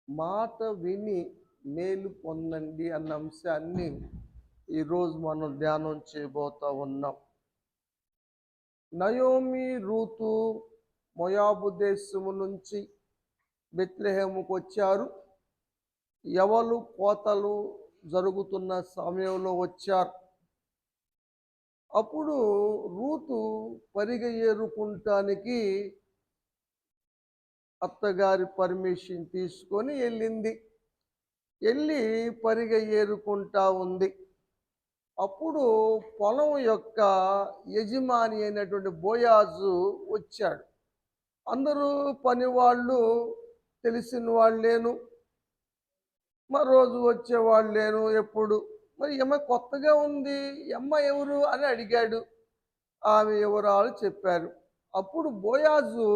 మాట విని మేలు పొందండి అన్న అంశాన్ని ఈరోజు మనం ధ్యానం చేయబోతా ఉన్నాం. నయోమి రూతు మోయాబు దేశము నుంచి బెత్లెహేముకు వచ్చారు. యవలు కోతలు జరుగుతున్న సమయంలో వచ్చారు. అప్పుడు రూతు పరిగ ఏరుకుంటానికి అత్తగారి పర్మిషన్ తీసుకొని వెళ్ళి పరిగ ఏరుకుంటా ఉంది. అప్పుడు పొలం యొక్క యజమాని అయినటువంటి బోయాజు వచ్చాడు. అందరూ పనివాళ్ళు, తెలిసిన వాళ్ళేను, మరోజు వచ్చేవాళ్ళేను. ఎప్పుడు మరి ఎమ్మ కొత్తగా ఉంది, ఎమ్మ ఎవరు అని అడిగాడు. ఆమె వివరాలు చెప్పారు. అప్పుడు బోయాజు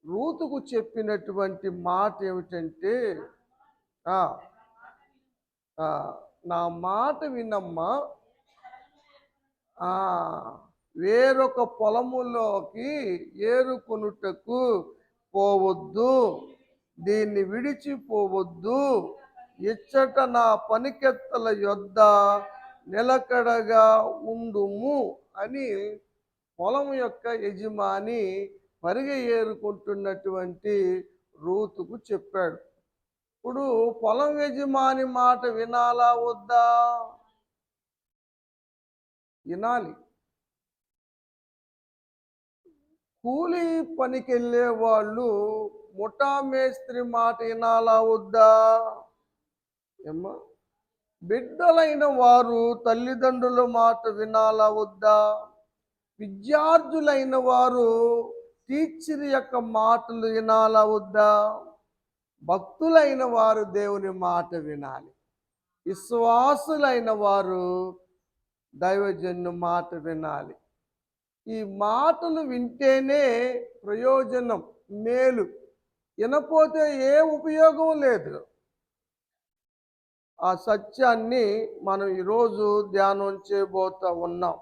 రూతుకు చెప్పినటువంటి మాట ఏమిటంటే, నా మాట వినమ్మా, వేరొక పొలములోకి ఏరుకొనుటకు పోవద్దు, దీన్ని విడిచిపోవద్దు, ఇచ్చట నా పనికెత్తల యొద్ద నిలకడగా ఉండుము అని పొలం యొక్క యజమాని పరిగ ఏరుకుంటున్నటువంటి రూతుకు చెప్పాడు. ఇప్పుడు పొలం యజమాని మాట వినాలా వద్దా? వినాలి. కూలి పనికి వెళ్ళే వాళ్ళు ముఠా మేస్త్రి మాట వినాలా వద్దా? ఏమ్మా, బిడ్డలైన వారు తల్లిదండ్రుల మాట వినాలా వద్దా? విద్యార్థులైన వారు టీచర్ యొక్క మాటలు వినాలా వద్దా? భక్తులైన వారు దేవుని మాట వినాలి. విశ్వాసులైన వారు దైవజను మాట వినాలి. ఈ మాటలు వింటేనే ప్రయోజనం, మేలు. వినపోతే ఏ ఉపయోగం లేదు. ఆ సత్యాన్ని మనం ఈరోజు ధ్యానం చేయబోతా ఉన్నాం.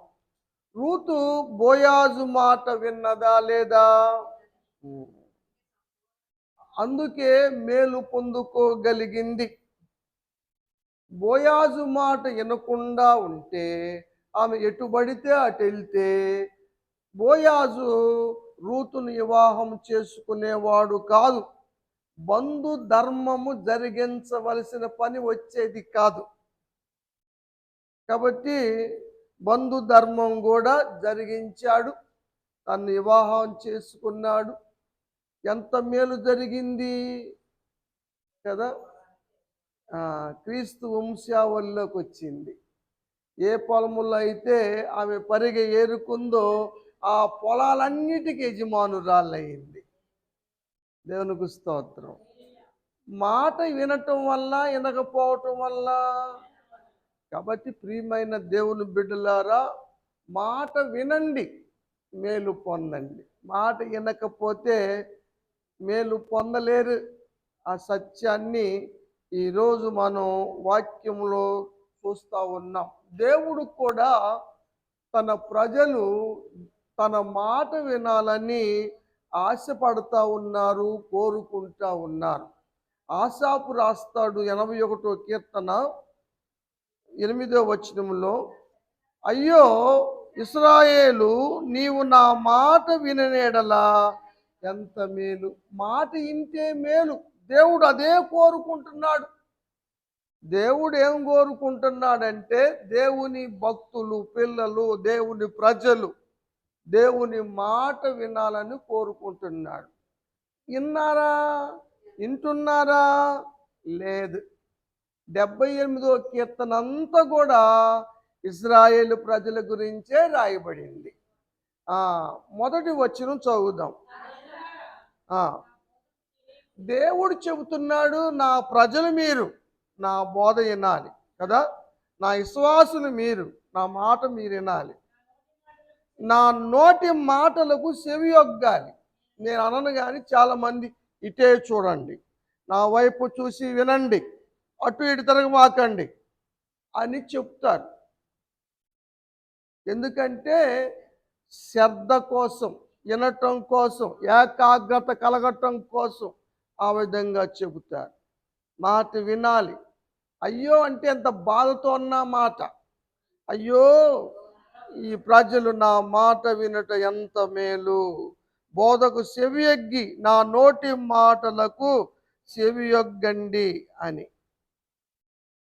రూతు బోయాజు మాట విన్నదా లేదా? అందుకే మేలు పొందుకోగలిగింది. బోయాజు మాట వినకుండా ఉంటే, ఆమె ఎటుబడితే అటు వెళ్తే, బోయాజు రూతును వివాహం చేసుకునేవాడు కాదు. బంధు ధర్మము జరిగించవలసిన పని వచ్చేది కాదు. కాబట్టి బంధు ధర్మం కూడా జరిగించాడు, తను వివాహం చేసుకున్నాడు. ఎంత మేలు జరిగింది కదా. క్రీస్తు వంశావళిలోకి వచ్చింది. ఏ పొలములో అయితే ఆమె పరిగ ఏరుకుందో ఆ పొలాలన్నిటికీ యజమానురాలయ్యింది. దేవునికి స్తోత్రం. మాట వినటం వల్ల, వినకపోవటం వల్ల. కాబట్టి ప్రియమైన దేవుని బిడ్డలారా, మాట వినండి, మేలు పొందండి. మాట వినకపోతే మేలు పొందలేరు. ఆ సత్యాన్ని ఈరోజు మనం వాక్యంలో చూస్తూ ఉన్నాం. దేవుడు కూడా తన ప్రజలు తన మాట వినాలని ఆశపడతా ఉన్నారు, కోరుకుంటా ఉన్నారు. ఆసాపు రాస్తాడు 81వ కీర్తన 8వ వచనంలో, అయ్యో ఇశ్రాయేలు, నీవు నా మాట విననేడలా ఎంత మేలు. మాట వింటే మేలు. దేవుడు అదే కోరుకుంటున్నాడు. దేవుడు ఏం కోరుకుంటున్నాడంటే, దేవుని భక్తులు, పిల్లలు, దేవుని ప్రజలు దేవుని మాట వినాలని కోరుకుంటున్నాడు. విన్నారా? వింటున్నారా? లేదు. 78వ కీర్తన అంతా కూడా ఇశ్రాయేలు ప్రజల గురించే రాయబడింది. మొదటి వచనం చదువుదాం. దేవుడు చెబుతున్నాడు, నా ప్రజలు మీరు నా బోధ వినాలి కదా, నా విశ్వాసులు మీరు నా మాట మీరు వినాలి, నా నోటి మాటలకు చెవియొగ్గాలి. నేను అనను కానీ చాలామంది ఇటే చూడండి, నా వైపు చూసి వినండి, అటు ఇటు తిరగమాకండి అని చెప్తారు. ఎందుకంటే శ్రద్ధ కోసం, వినటం కోసం, ఏకాగ్రత కలగటం కోసం ఆ విధంగా చెబుతారు. మాట వినాలి. అయ్యో అంటే ఎంత బాధతో అన్న మాట. అయ్యో ఈ ప్రజలు నా మాట వినుట ఎంత మేలు, బోధకు చెవియొగ్గి నా నోటి మాటలకు చెవియొగ్గండి అని.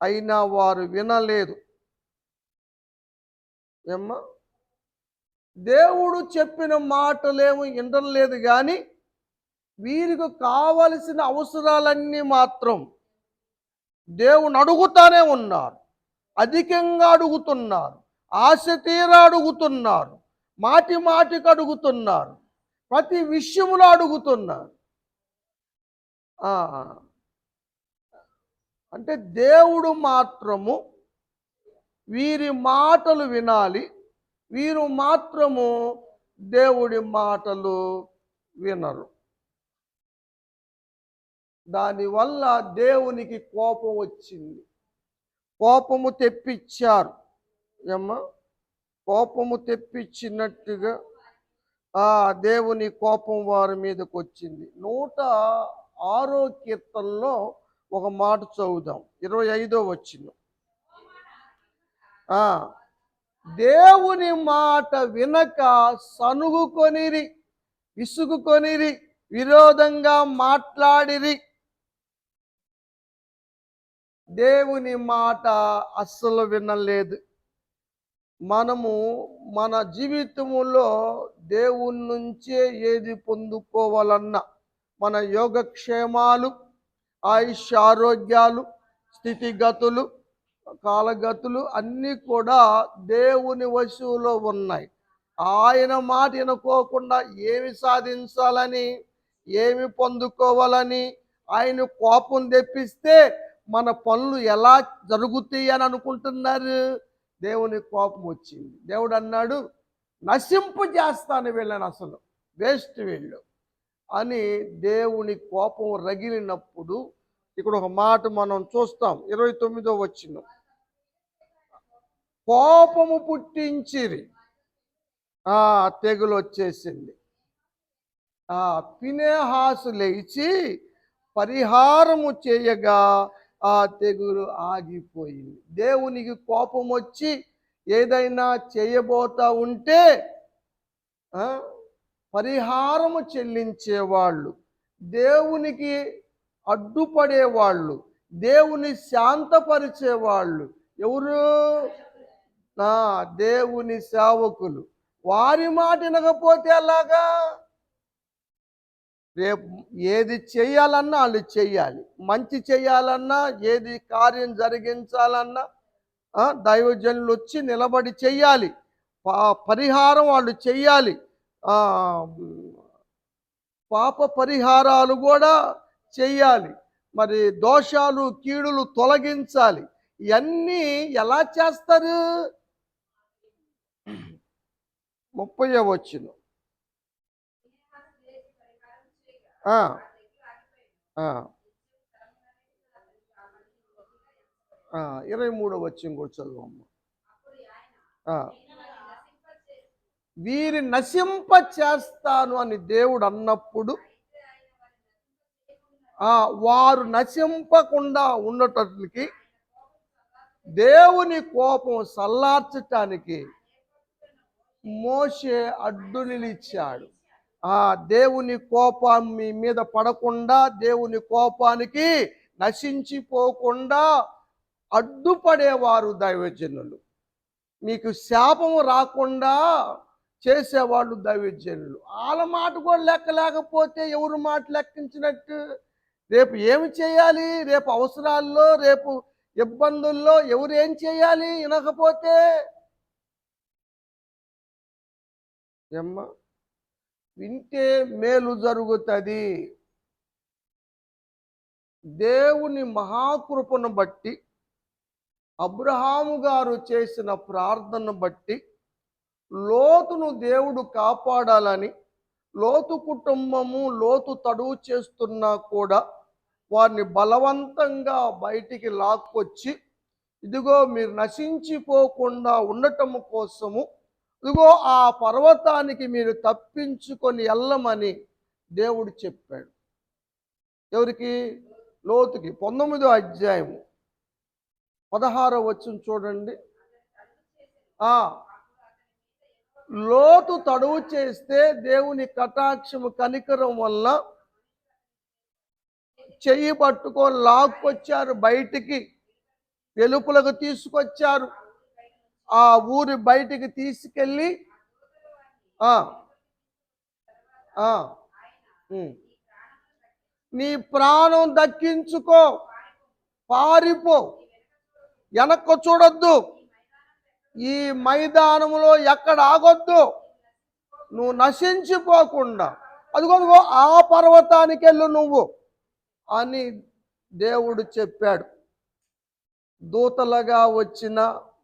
అయినా వారు వినలేదు. ఏమ్మా, దేవుడు చెప్పిన మాటలేమో వినలేదు కానీ వీరికి కావలసిన అవసరాలన్నీ మాత్రం దేవుని అడుగుతానే ఉన్నారు. అధికంగా అడుగుతున్నారు, ఆశ తీరా అడుగుతున్నారు, మాటి మాటికి అడుగుతున్నారు, ప్రతి విషయంలో అడుగుతున్నారు. అంటే దేవుడు మాత్రము వీరి మాటలు వినాలి, వీరు మాత్రము దేవుడి మాటలు వినరు. దానివల్ల దేవునికి కోపం వచ్చింది. కోపము తెప్పించారు. ఏమ్మా, కోపము తెప్పించినట్టుగా దేవుని కోపం వారి మీదకి వచ్చింది. 106వ కీర్తనలో ఒక మాట చదువుదాం, 25వ వచనం. దేవుని మాట వినక సనుగుకొనిరి, విసుగుకొనిరి, విరోధంగా మాట్లాడిరి. దేవుని మాట అస్సలు వినలేదు. మనము మన జీవితంలో దేవుని నుంచే ఏది పొందుకోవాలన్నా, మన యోగక్షేమాలు, ఆయుష్ ఆరోగ్యాలు, స్థితిగతులు, కాలగతులు అన్నీ కూడా దేవుని వశంలో ఉన్నాయి. ఆయన మాట వినుకోకుండా ఏమి సాధించాలని, ఏమి పొందుకోవాలని ఆయన కోపం తెప్పిస్తే మన పనులు ఎలా జరుగుతాయి అని అనుకుంటున్నారు. దేవుని కోపం వచ్చింది. దేవుడు అన్నాడు, నశింపు చేస్తాను వీళ్ళని, అసలు వేస్ట్ వీళ్ళు అని దేవుని కోపం రగిలినప్పుడు ఇక్కడ ఒక మాట మనం చూస్తాం, 29వ వచనం. కోపము పుట్టించిరి, తెగులు వచ్చేసింది. ఫినెహాసు లేచి పరిహారము చేయగా ఆ తెగులు ఆగిపోయింది. దేవునికి కోపం వచ్చి ఏదైనా చేయబోతా ఉంటే పరిహారము చెల్లించేవాళ్ళు, దేవునికి అడ్డుపడేవాళ్ళు, దేవుని శాంతపరిచేవాళ్ళు ఎవరు? దేవుని సేవకులు. వారి మాట వినకపోతే అలాగా? రేపు ఏది చేయాలన్నా వాళ్ళు చెయ్యాలి, మంచి చేయాలన్నా, ఏది కార్యం జరిగించాలన్నా దైవజనులు వచ్చి నిలబడి చెయ్యాలి, పరిహారం వాళ్ళు చెయ్యాలి, పాప పరిహారాలు కూడా చెయ్యాలి, మరి దోషాలు కీడులు తొలగించాలి. ఇవన్నీ ఎలా చేస్తారు? 30వ వచనం. 23వ వచనం కూడా చదువమ్మ. వీరి నశింప చేస్తాను అని దేవుడు అన్నప్పుడు వారు నశింపకుండా ఉండటానికి, దేవుని కోపం చల్లార్చటానికి మోషే అడ్డు నిలిచాడు. దేవుని కోపం మీ మీద పడకుండా, దేవుని కోపానికి నశించిపోకుండా అడ్డుపడేవారు దైవజనులు. మీకు శాపము రాకుండా చేసేవాళ్ళు దైవజనులు. వాళ్ళ మాట కూడా లెక్క లేకపోతే ఎవరు మాట లెక్కించినట్టు? రేపు ఏమి చేయాలి? రేపు అవసరాల్లో, రేపు ఇబ్బందుల్లో ఎవరు ఏం చేయాలి వినకపోతే? ఏమ్మా, వింటే మేలు జరుగుతుంది. దేవుని మహాకృపను బట్టి, అబ్రహాము గారు చేసిన ప్రార్థనను బట్టి లోతును దేవుడు కాపాడాలని లోతు కుటుంబము లోతు తడువు చేస్తున్నా కూడా వారిని బలవంతంగా బయటికి లాక్కొచ్చి, ఇదిగో మీరు నశించిపోకుండా ఉండటము కోసము ఇదిగో ఆ పర్వతానికి మీరు తప్పించుకొని వెళ్ళమని దేవుడు చెప్పాడు. ఎవరికి? లోతుకి. 19వ అధ్యాయము 16వ వచనం చూడండి. ఆ లోతు తడువు చేస్తే దేవుని కటాక్షము కనికరం వల్ల చెయ్యి పట్టుకొని లాక్కొచ్చారు బయటికి, వెలుపలకు తీసుకొచ్చారు. ఆ ఊరి బయటికి తీసుకెళ్ళి ఆ ఆ నీ ప్రాణం దక్కించుకో, పారిపో, వెనక్కు చూడొద్దు, ఈ మైదానములో ఎక్కడ ఆగొద్దు, నువ్వు నశించిపోకుండా అదిగో ఆ పర్వతానికి వెళ్ళు నువ్వు అని దేవుడు చెప్పాడు. దూతలుగా వచ్చిన,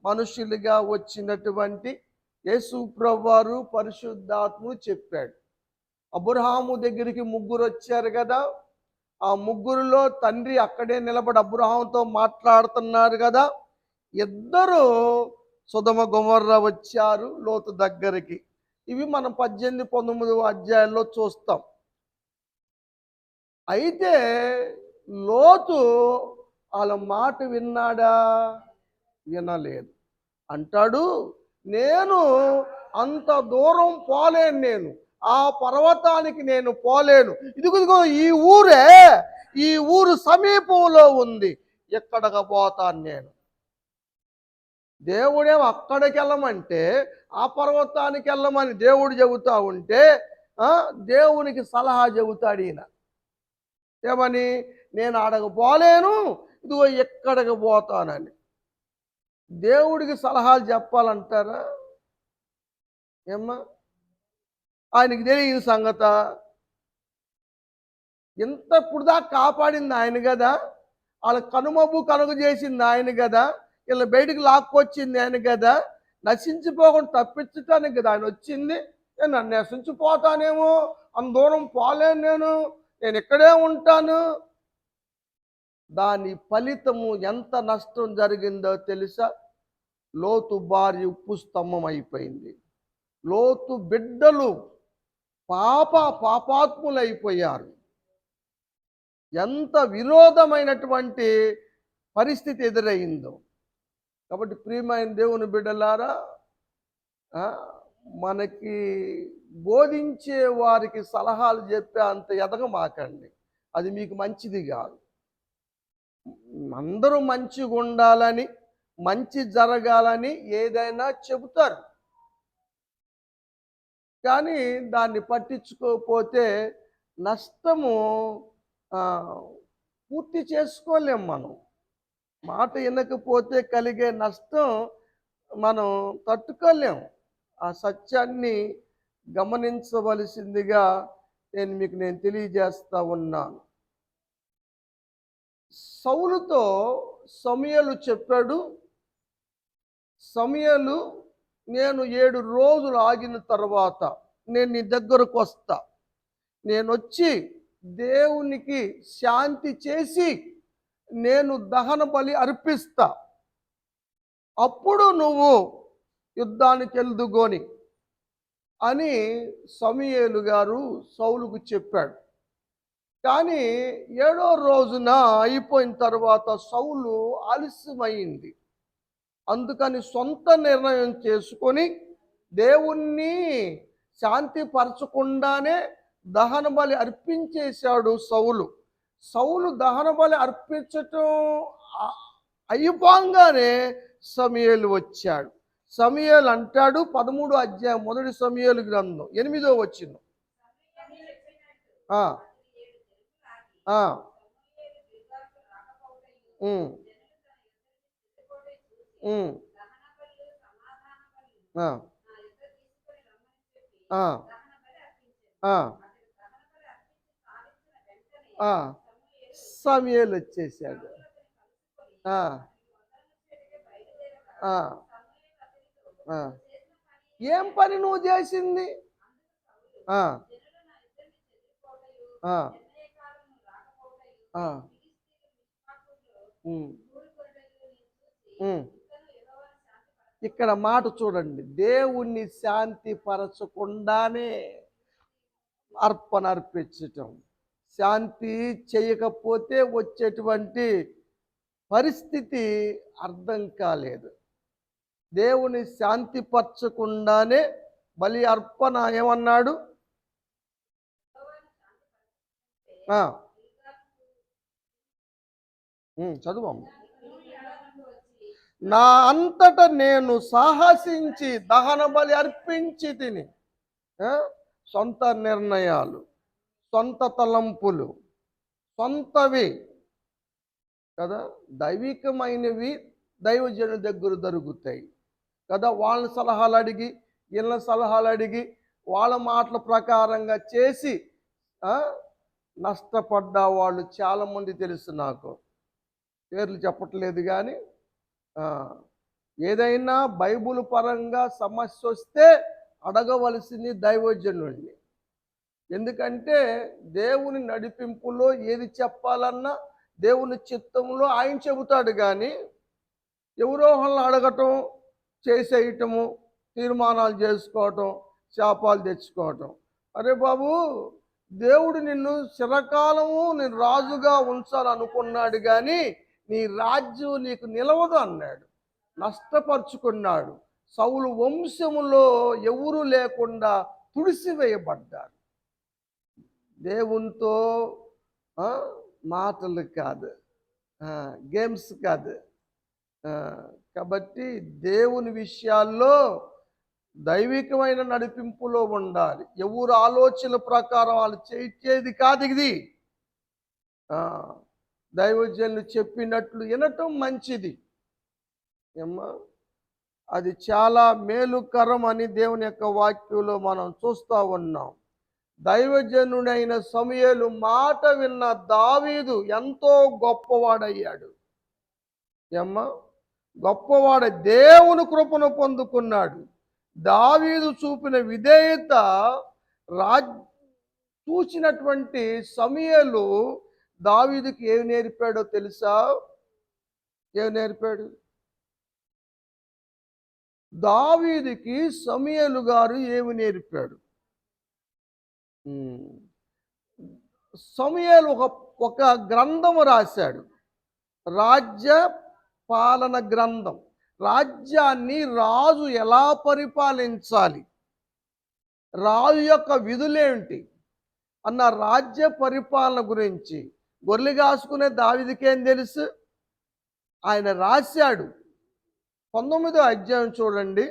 మనుషులుగా వచ్చినటువంటి యేసు ప్రభువారు పరిశుద్ధాత్ముడు చెప్పాడు. అబ్రహాము దగ్గరికి ముగ్గురు వచ్చారు కదా, ఆ ముగ్గురులో తండ్రి అక్కడే నిలబడి అబ్రహాముతో మాట్లాడుతున్నారు కదా. ఇద్దరు సొదొమ గొమొర్రా వచ్చారు లోతు దగ్గరికి. ఇవి మనం 18, 19వ అధ్యాయాల్లో చూస్తాం. అయితే లోతు వాళ్ళ మాట విన్నాడా? వినలేదు. అంటాడు, నేను అంత దూరం పోలేను, నేను ఆ పర్వతానికి నేను పోలేను. ఇదిగో ఈ ఊరే, ఈ ఊరు సమీపంలో ఉంది, ఎక్కడికి పోతాను నేను? దేవుడేమో అక్కడికి వెళ్ళమంటే, ఆ పర్వతానికి వెళ్ళమని దేవుడు చెబుతా ఉంటే దేవునికి సలహా చెబుతాడు ఈయన. ఏమని? నేను ఆడకు పోలేను, ఇదిగో ఎక్కడికి పోతానని. దేవుడికి సలహాలు చెప్పాలంటారా? ఏమ్మా, ఆయనకి తెలియని సంగత? ఇంత ఇప్పుడు దాకా కాపాడింది ఆయన కదా, వాళ్ళ కనుమబ్బు కనుగ చేసింది ఆయన కదా, వీళ్ళ బయటికి లాక్కొచ్చింది ఆయన కదా, నశించిపోకుండా తప్పించటానికి కదా ఆయన వచ్చింది. నేను నశించిపోతానేమో, అంత దూరం పోలేను, నేను ఇక్కడే ఉంటాను. దాని ఫలితము ఎంత నష్టం జరిగిందో తెలుసా? లోతు భార్య ఉప్పు స్తంభం అయిపోయింది. లోతు బిడ్డలు పాపాత్ములైపోయారు. ఎంత విరోధమైనటువంటి పరిస్థితి ఎదురయ్యిందో. కాబట్టి ప్రియమైన దేవుని బిడ్డలారా, మనకి బోధించే వారికి సలహాలు చెప్పే అంత ఎదగమాకండి, అది మీకు మంచిది కాదు. అందరూ మంచిగా ఉండాలని, మంచి జరగాలని ఏదైనా చెబుతారు, కానీ దాన్ని పట్టించుకోకపోతే నష్టము పూర్తి చేసుకోలేం. మనం మాట వినకపోతే కలిగే నష్టం మనం తట్టుకోలేం. ఆ సత్యాన్ని గమనించవలసిందిగా నేను తెలియజేస్తా ఉన్నాను. సౌలుతో సమూయేలు చెప్పాడు, సమూయేలు, నేను 7 రోజులు ఆగిన తర్వాత నేను నీ దగ్గరకు వస్తా, నేను వచ్చి దేవునికి శాంతి చేసి నేను దహన బలి అర్పిస్తా, అప్పుడు నువ్వు యుద్ధానికి వెళ్దుగోని అని సమూయేలు గారు సౌలుకు చెప్పాడు. కానీ 7వ రోజున అయిపోయిన తర్వాత సౌలు ఆలస్యమైంది. అందుకని సొంత నిర్ణయం చేసుకొని దేవుణ్ణి శాంతిపరచకుండానే దహన బలి అర్పించేశాడు సౌలు. సౌలు దహన బలి అర్పించటం అయిపోగానే సమూయేలు వచ్చాడు. సమూయేలు అంటాడు, 13వ అధ్యాయం 1 సమూయేలు గ్రంథం 8వ వచనం, సమూయేలు వచ్చేసాడు. ఏం పని నువ్వు చేసింది? ఇక్కడ మాట చూడండి, దేవుణ్ణి శాంతి పరచకుండానే అర్పణ అర్పించటం, శాంతి చేయకపోతే వచ్చేటువంటి పరిస్థితి అర్థం కాలేదు. దేవుని శాంతిపరచకుండానే బలి అర్పణ ఏమన్నాడు? చదువు. నా అంతట నేను సాహసించి దహన బలి అర్పించి తిని. సొంత నిర్ణయాలు, సొంత తలంపులు, సొంతవి కదా, దైవికమైనవి దైవజనుల దగ్గర దొరుకుతాయి కదా. వాళ్ళ సలహాలు అడిగి, వీళ్ళ సలహాలు అడిగి, వాళ్ళ మాటల ప్రకారంగా చేసి నష్టపడ్డ వాళ్ళు చాలామంది తెలుసు నాకు. పేర్లు చెప్పట్లేదు కానీ ఏదైనా బైబుల్ పరంగా సమస్య వస్తే అడగవలసింది దైవజనుడిని. ఎందుకంటే దేవుని నడిపింపులో ఏది చెప్పాలన్నా దేవుని చిత్తంలో ఆయన చెబుతాడు. కానీ ఎవరో వాళ్ళని అడగటం, చేసేయటము, తీర్మానాలు చేసుకోవటం, శాపాలు తెచ్చుకోవటం. అరే బాబు, దేవుడు నిన్ను చిరకాలము నేను రాజుగా ఉంచాలనుకున్నాడు, కానీ నీ రాజ్యం నీకు నిలవదు అన్నాడు. నష్టపరుచుకున్నాడు. సౌలు వంశములో ఎవరు లేకుండా తుడిసివేయబడ్డారు. దేవునితో మాటలు కాదు, గేమ్స్ కాదు. కాబట్టి దేవుని విషయాల్లో దైవికమైన నడిపింపులో ఉండాలి. ఎవరు ఆలోచన ప్రకారం వాళ్ళు చేసేది కాదు ఇది. దైవజనులు చెప్పినట్లు వినటం మంచిది ఏమ్మా, అది చాలా మేలుకరం అని దేవుని యొక్క వాక్యంలో మనం చూస్తూ ఉన్నాం. దైవజనుడైన సమూయేలు మాట విన్న దావీదు ఎంతో గొప్పవాడయ్యాడు ఏమ్మా, గొప్పవాడ దేవుని కృపను పొందుకున్నాడు. దావీదు చూపిన విధేయత చూసినటువంటి సమూయేలు దావీదుకి ఏమి నేర్పాడో తెలుసా? ఏమి నేర్పాడు? దావీదుకి సమూయేలు గారు ఏమి నేర్పాడు? సమూయేలు ఒక గ్రంథము రాశాడు, రాజ్య పాలన గ్రంథం. రాజ్యాన్ని రాజు ఎలా పరిపాలించాలి, రాజు యొక్క విధులేంటి అన్న రాజ్య పరిపాలన గురించి గొర్రెలు కాసుకునే దావీదుకేం తెలుసు? ఆయన రాశాడు. 19వ అధ్యాయం చూడండి,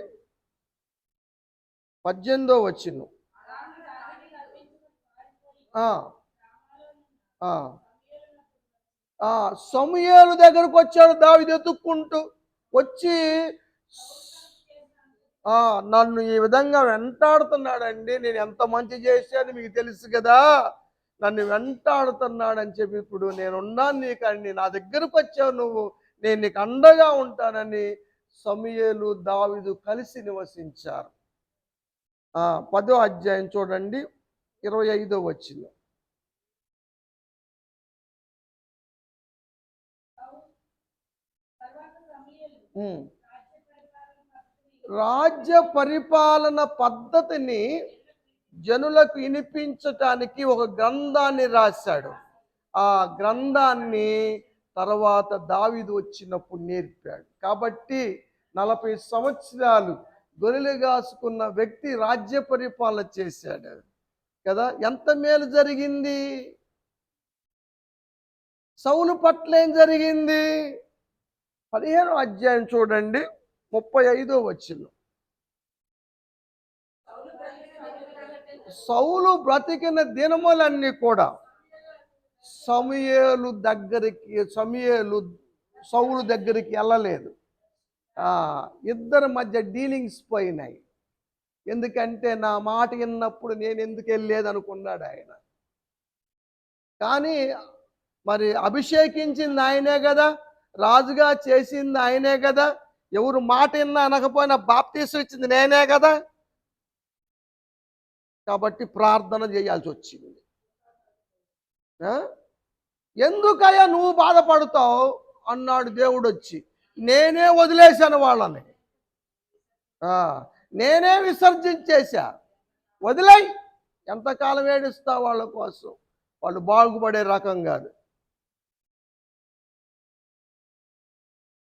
18వ వచనం. సమూయేలు దగ్గరకు వచ్చాడు దావీదు ఎత్తుక్కుంటూ వచ్చి, నన్ను ఈ విధంగా వెంటాడుతున్నాడండి, నేను ఎంత మంచి చేశాను మీకు తెలుసు కదా, నన్ను వెంటాడుతున్నాడని చెప్పి, ఇప్పుడు నేనున్నాను నీకండి, నా దగ్గరకు వచ్చావు నువ్వు, నేను నీకు అండగా ఉంటానని సమూయేలు దావీదు కలిసి నివసించారు. 10వ అధ్యాయం చూడండి, 25వ వచనం. రాజ్య పరిపాలన పద్ధతిని జనులకు వినిపించటానికి ఒక గ్రంథాన్ని రాశాడు. ఆ గ్రంథాన్ని తర్వాత దావీదు వచ్చినప్పుడు నేర్పాడు. కాబట్టి 40 సంవత్సరాలు గొర్రెలు కాసుకున్న వ్యక్తి రాజ్య పరిపాలన చేశాడు కదా. ఎంత మేలు జరిగింది? సౌలు పట్ల ఏం జరిగింది? 15వ అధ్యాయం చూడండి, 35వ వచనం. సౌలు బ్రతికిన దినములన్నీ కూడా సౌలు దగ్గరికి వెళ్ళలేదు. ఇద్దరి మధ్య డీలింగ్స్ పోయినాయి. ఎందుకంటే నా మాట విన్నప్పుడు నేను ఎందుకు వెళ్ళలేదు అనుకున్నాడు ఆయన. కానీ మరి అభిషేకించింది ఆయనే కదా, రాజుగా చేసింది ఆయనే కదా, ఎవరు మాట విన్నా అనకపోయినా బాప్తీసం ఇచ్చింది నేనే కదా. కాబట్టి ప్రార్థన చేయాల్సి వచ్చింది. ఎందుకయ్యా నువ్వు బాధపడతావు అన్నాడు దేవుడు వచ్చి. నేనే వదిలేశాను వాళ్ళని, నేనే విసర్జించేశా. వదిలేయి, ఎంతకాలం ఏడుస్తావు వాళ్ళ కోసం? వాళ్ళు బాగుపడే రకం కాదు.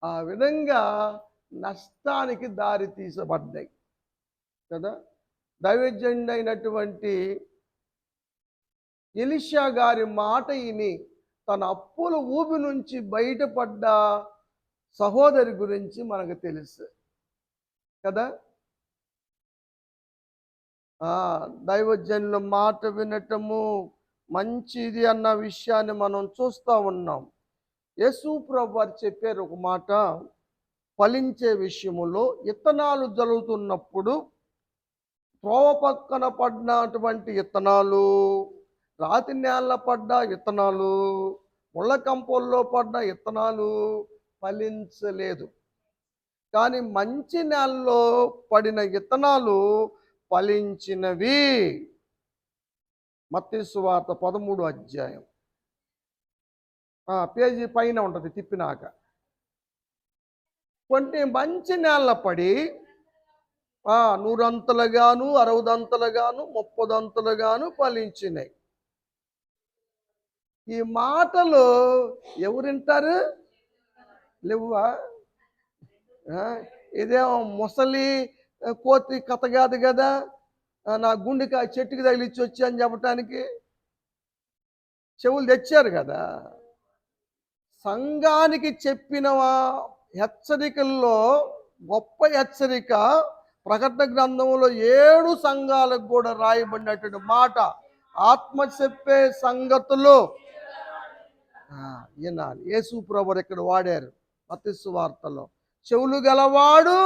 ఆ విధంగా నష్టానికి దారి తీసబడ్డాయి కదా. దైవజనుడైనటువంటి ఎలీషా గారి మాట విని తన అప్పుల ఊబి నుంచి బయటపడ్డ సహోదరి గురించి మనకు తెలుసు కదా. దైవజనుల మాట వినటము మంచిది అన్న విషయాన్ని మనం చూస్తూ ఉన్నాం. యేసు ప్రభు వారు చెప్పారు ఒక మాట, ఫలించే విషయములో విత్తనాలు జరుగుతున్నప్పుడు త్రోవ పక్కన పడినటువంటి విత్తనాలు, రాతి నేల పడ్డ విత్తనాలు, ముళ్ళ కంపల్లో పడ్డ విత్తనాలు ఫలించలేదు. కానీ మంచి నేలలో పడిన విత్తనాలు ఫలించినవి. మత్తయి సువార్త 13వ అధ్యాయం పేజీ పైన ఉంటుంది తిప్పినాక. కొన్ని మంచి నేల పడి 100 60 30 ఫలించినాయి. ఈ మాటలు ఎవరు వింటారు? లేవా? ఇదేమో ముసలి కోతి కథ కాదు కదా, నా గుండెకాయ చెట్టుకి తగిలిచ్చి వచ్చా అని చెప్పటానికి చెవులు తెచ్చారు కదా. సంఘానికి చెప్పిన హెచ్చరికల్లో గొప్ప హెచ్చరిక ప్రకటన గ్రంథంలో 7 సంఘాలకు కూడా రాయబడినటువంటి మాట. ఆత్మ చెప్పే సంగతులు వినాలి. యేసు ప్రభువు ఇక్కడ వాడారు మత్తయి సువార్తలో, చెవులు గలవాడు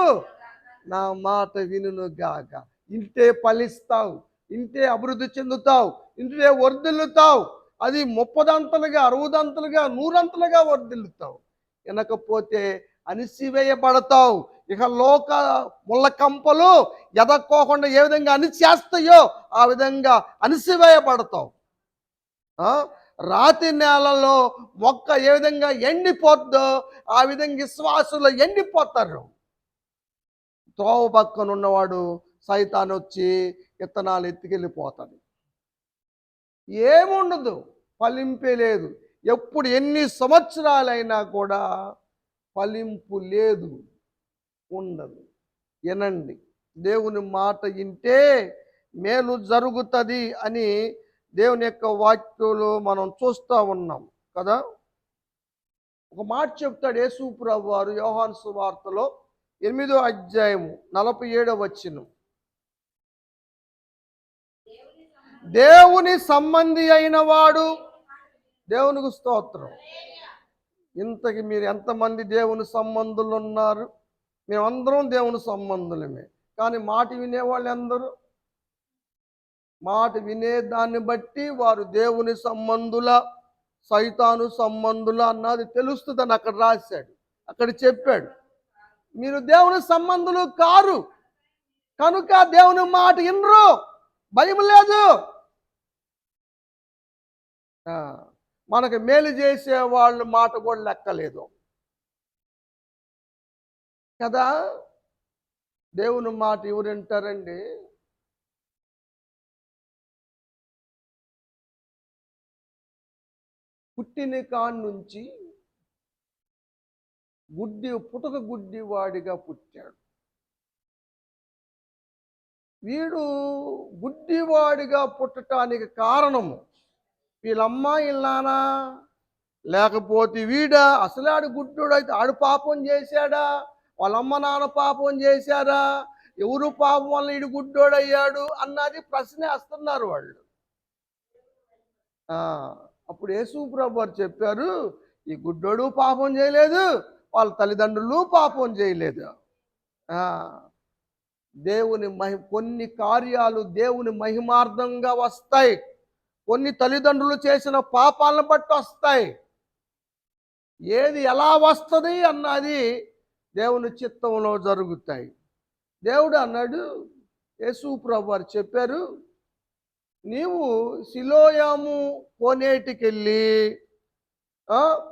నా మాట వినును గాక. ఇంటే ఫలిస్తావు, ఇంటే అభివృద్ధి చెందుతావు, ఇంటే వర్ధిల్లుతావు. అది 30 60 100 వర్ధిల్లుతావు. వినకపోతే అణిసివేయబడతావు. ఇక లోక ముళ్ళ కంపలు ఎదక్కోకుండా ఏ విధంగా అణిచేస్తాయో ఆ విధంగా అణిసివేయబడతావు. రాతి నేలలో మొక్క ఏ విధంగా ఎండిపోద్దో ఆ విధంగా విశ్వాసులు ఎండిపోతారు. త్రోవ పక్కన ఉన్నవాడు సైతాన్ వచ్చి విత్తనాలు ఎత్తుకెళ్ళిపోతాడు. ఏముండదు, ఫలింపే లేదు. ఎప్పుడు ఎన్ని సంవత్సరాలైనా కూడా ఫలింపు లేదు, ఉండదు. వినండి, దేవుని మాట వింటే మేలు జరుగుతుంది అని దేవుని యొక్క వాక్యంలో మనం చూస్తూ ఉన్నాం కదా. ఒక మాట చెప్తాడు యేసు ప్రభువు వారు యోహాను సువార్తలో 8వ అధ్యాయము 47వ వచనం. దేవుని సంబంధి అయిన వాడు, దేవునికి స్తోత్రం. ఇంతకి మీరు ఎంతమంది దేవుని సంబంధులు ఉన్నారు? మేమందరం దేవుని సంబంధులమే. కానీ మాట వినేవాళ్ళు అందరూ, మాట వినేదాన్ని బట్టి వారు దేవుని సంబంధుల సైతాను సంబంధుల అన్నది తెలుస్తుందని అక్కడ రాశాడు, అక్కడ చెప్పాడు. మీరు దేవుని సంబంధులు కారు కనుక దేవుని మాట వినరు, భయం లేదు. మనకు మేలు చేసే వాళ్ళ మాట కూడా లెక్కలేదు కదా. దేవుని మాట ఎవరు వింటారండి? పుట్టిన కాడి నుంచి పుటక గుడ్డి వాడిగా పుట్టాడు. వీడు గుడ్డివాడిగా పుట్టడానికి కారణము వీళ్ళమ్మ ఇల్లానా, లేకపోతే వీడా? అసలు ఆడు గుడ్డోడు అయితే ఆడు పాపం చేశాడా? వాళ్ళమ్మ నాన్న పాపం చేశారా? ఎవరు పాపం వల్ల ఈడు గుడ్డోడయ్యాడు అన్నది ప్రశ్న వేస్తున్నారు వాళ్ళు. అప్పుడు యేసు ప్రభు వారు చెప్పారు, ఈ గుడ్డోడు పాపం చేయలేదు, వాళ్ళ తల్లిదండ్రులు పాపం చేయలేదు. దేవుని కొన్ని కార్యాలు దేవుని మహిమార్థంగా వస్తాయి, కొన్ని తల్లిదండ్రులు చేసిన పాపాలను బట్టి వస్తాయి. ఏది ఎలా వస్తుంది అన్నది దేవుని చిత్తంలో జరుగుతాయి. దేవుడు అన్నాడు, యేసు ప్రభు వారు చెప్పారు, నీవు సిలోయాము కోనేటికెళ్ళి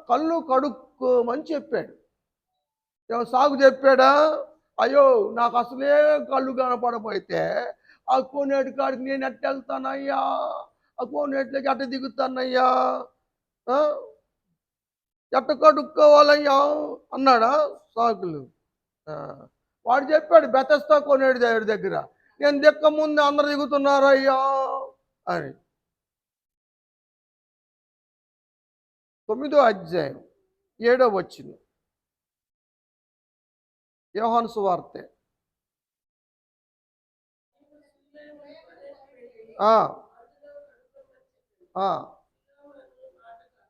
కళ్ళు కడుక్కోమని చెప్పాడు. సాగు చెప్పాడా? అయ్యో నాకు అసలే కళ్ళు కనపడపోతే ఆ కోనేటి కాడికి నేను ఎట్టెళ్తానయ్యా ఆ కోనేట్లోకి ఎట్ట దిగుతానయ్యా, ఆ, ఎట్ట కడుక్కోవాలయ్యా అన్నాడా సాకులు. ఆ, వాడు చెప్పాడు బెతస్తా కోనేటి దేవుడి దగ్గర, నేను దిక్క ముందు అందరు దిగుతున్నారయ్యా అని. 9వ అధ్యాయం 7వ వచనం, యోహాను సువార్తె. ఆ, ఆ,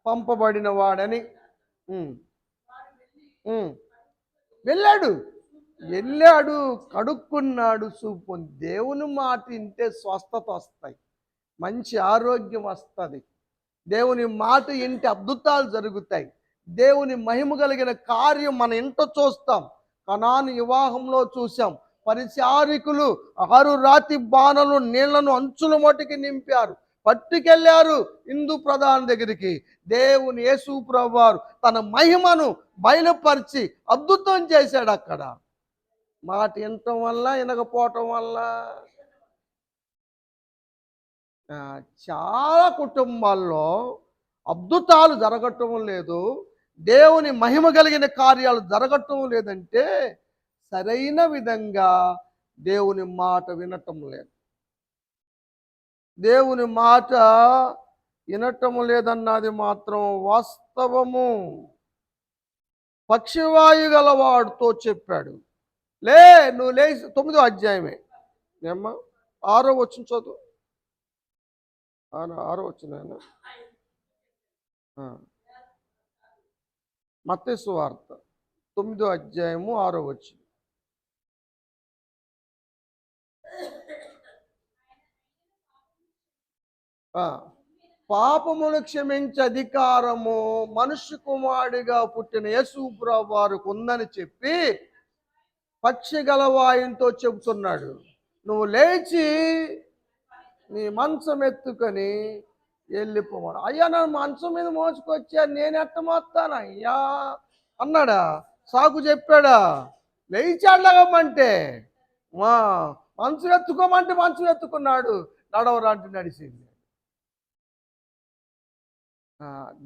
పంపబడిన వాడని. ఉమ్, ఉమ్. వెళ్ళాడు, వెళ్ళాడు, కడుక్కున్నాడు, చూపు. దేవుని మాట వింటే స్వస్థత వస్తాయి, మంచి ఆరోగ్యం వస్తుంది. దేవుని మాట ఇంటి అద్భుతాలు జరుగుతాయి. దేవుని మహిమ కలిగిన కార్యం మన ఇంట చూస్తాం. కనాను వివాహంలో చూసాం. పరిచారికులు 6 రాతి బాణలు నీళ్లను అంచుల మట్టుకి నింపారు, పట్టుకెళ్ళారు హిందూ ప్రధాని దగ్గరికి. దేవుని యేసు ప్రభువారు తన మహిమను బయలుపరిచి అద్భుతం చేశాడు అక్కడ. మాట వినటం వల్ల, వినకపోవటం వల్ల చాలా కుటుంబాల్లో అద్భుతాలు జరగటం లేదు, దేవుని మహిమ కలిగిన కార్యాలు జరగటం లేదంటే సరైన విధంగా దేవుని మాట వినటం లేదు. దేవుని మాట వినటం లేదన్నది మాత్రం వాస్తవము. పక్షివాయు గలవాడుతో చెప్పాడు, లే నువ్వు లేచి. 9వ అధ్యాయమే ఏమ్మా, 6వ వచనం చదువు. 6వ వచనం, మత్తయి సువార్త 9వ అధ్యాయము 6వ వచనం. పాపమును క్షమించే అధికారము మనుష్య కుమారుడిగా పుట్టిన యేసు ప్రభువు వారికి ఉందని చెప్పి పక్షి గలవాయంతో చెబుతున్నాడు, నువ్వు లేచి నీ మంచం ఎత్తుకొని వెళ్ళిపోమను. అయ్యా నన్ను మంచం మీద మోసుకొచ్చా, నేను ఎట్ట మోస్తాను అయ్యా అన్నాడా? సాకు చెప్పాడా? లేచాడగమంటే మా మంచం ఎత్తుకోమంటే మంచం ఎత్తుకున్నాడు, నడవరంటే నడిచింది.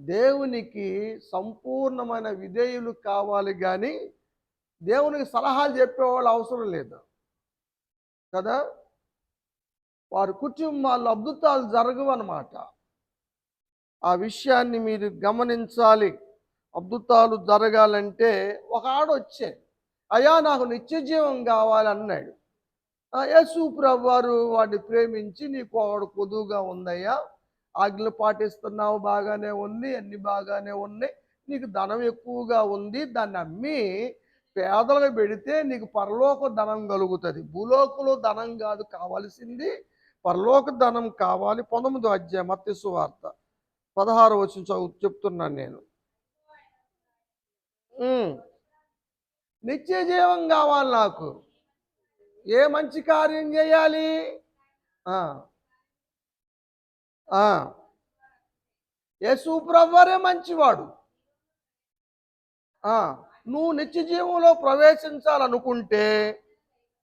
దేవునికి సంపూర్ణమైన విధేయులు కావాలి, కానీ దేవునికి సలహాలు చెప్పేవాళ్ళు అవసరం లేదు కదా. వారి కుటుంబాల్లో అద్భుతాలు జరగవన్నమాట. ఆ విషయాన్ని మీరు గమనించాలి. అద్భుతాలు జరగాలంటే ఒక ఆడొచ్చే, అయ్యా నాకు నిత్య జీవం కావాలన్నాడు. యేసు ప్రభువు వారు వాడిని ప్రేమించి, నీకు వాడు కొదువుగా ఉందయ్యా, ఆజ్ఞలు పాటిస్తున్నావు, బాగానే ఉంది, అన్ని బాగానే ఉన్నాయి, నీకు ధనం ఎక్కువగా ఉంది, దాన్ని అమ్మి పేదలకు పెడితే నీకు పరలోక ధనం కలుగుతుంది. భూలోకంలో ధనం కాదు కావాల్సింది, పరలోక ధనం కావాలి. 19వ అధ్యాయం మత్తయి సువార్త 16వ వచనం చెప్తున్నాను నేను. నిత్య జీవం కావాలి నాకు, ఏ మంచి కార్యం చేయాలి? యేసు ప్రభువే మంచివాడు. నువ్వు నిత్య జీవంలో ప్రవేశించాలనుకుంటే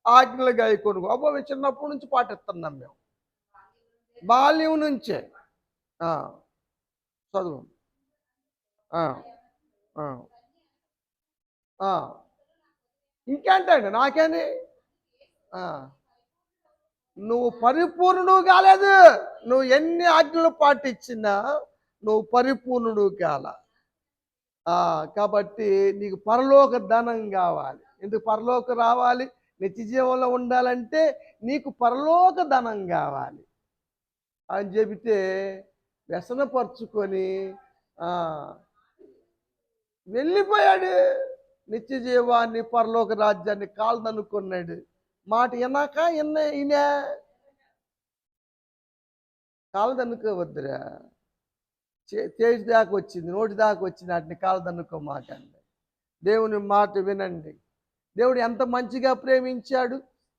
ఆజ్ఞలు గాయకొనుకో. అబ్బో చిన్నప్పటి నుంచి పాటిస్తున్నాం మేము, బాల్యం నుంచే. చదువు. ఇంకేంటండి నాకేని, నువ్వు పరిపూర్ణుడు కాలేదు. నువ్వు ఎన్ని ఆజ్ఞలు పాటించినా నువ్వు పరిపూర్ణుడు కాల. కాబట్టి నీకు పరలోక ధనం కావాలి. ఎందుకు పరలోక రావాలి? నిత్య జీవంలో ఉండాలంటే నీకు పరలోక ధనం కావాలి అని చెబితే వ్యసనపరుచుకొని వెళ్ళిపోయాడు. నిత్య జీవాన్ని, పరలోక రాజ్యాన్ని కాల్దనుకున్నాడు. మాట విన్నాక ఈయన కాలదనుకోవద్దురా, చేతి దాకా వచ్చింది, నోటి దాకా వచ్చింది, వాటిని కాలదనుకోమాకండి. దేవుని మాట వినండి. దేవుడు ఎంత మంచిగా ప్రేమించాడు,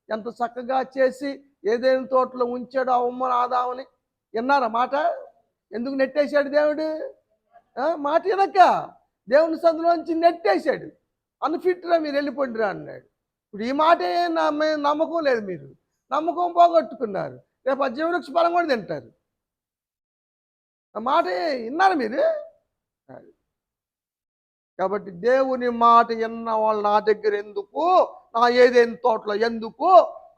ఎంత చక్కగా చేసి ఏదైనా తోటలో ఉంచాడు అమ్మ ఆదామని. విన్నారా మాట? ఎందుకు నెట్టేశాడు దేవుడు? మాట వినక దేవుని సందులోంచి నెట్టేశాడు. అన్ఫిట్రా మీరు వెళ్ళిపోండిరా అన్నాడు. ఇప్పుడు ఈ మాటే నమ్మకం లేదు, మీరు నమ్మకం పోగొట్టుకున్నారు. రేపు ఆ జీవవృక్ష ఫలం కూడా తింటారు. నా మాట విన్నారు మీరు? అది. కాబట్టి దేవుని మాట విన్న వాళ్ళు నా దగ్గర ఎందుకు, నా ఏదైనా తోటలో ఎందుకు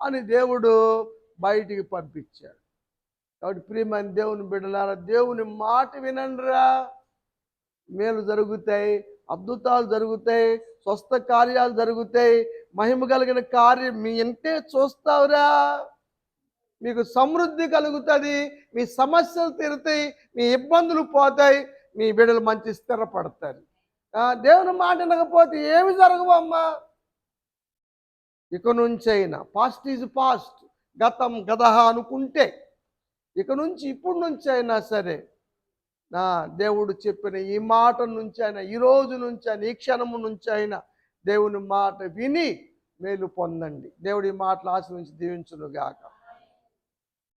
అని దేవుడు బయటికి పంపించాడు. కాబట్టి ప్రియమైన దేవుని బిడ్డలారా, దేవుని మాట వినండిరా, మేలు జరుగుతాయి, అద్భుతాలు జరుగుతాయి, స్వస్థ కార్యాలు జరుగుతాయి, మహిమ కలిగిన కార్యం మీ ఇంటే చూస్తావురా. మీకు సమృద్ధి కలుగుతుంది, మీ సమస్యలు తీరుతాయి, మీ ఇబ్బందులు పోతాయి, మీ బిడ్డలు మంచి స్థిరపడతారు. దేవుని మాట వినకపోతే ఏమి జరగవమ్మా. ఇక నుంచైనా పాస్ట్ ఈజ్ పాస్ట్, గతం గదహ అనుకుంటే ఇక నుంచి ఇప్పుడు నుంచి అయినా సరే నా దేవుడు చెప్పిన ఈ మాట నుంచి అయినా, ఈ రోజు నుంచి అయినా, ఈ క్షణము నుంచి అయినా దేవుని మాట విని మేలు పొందండి. దేవుడి మాటలు ఆశీర్వదించి దీవించును గాక.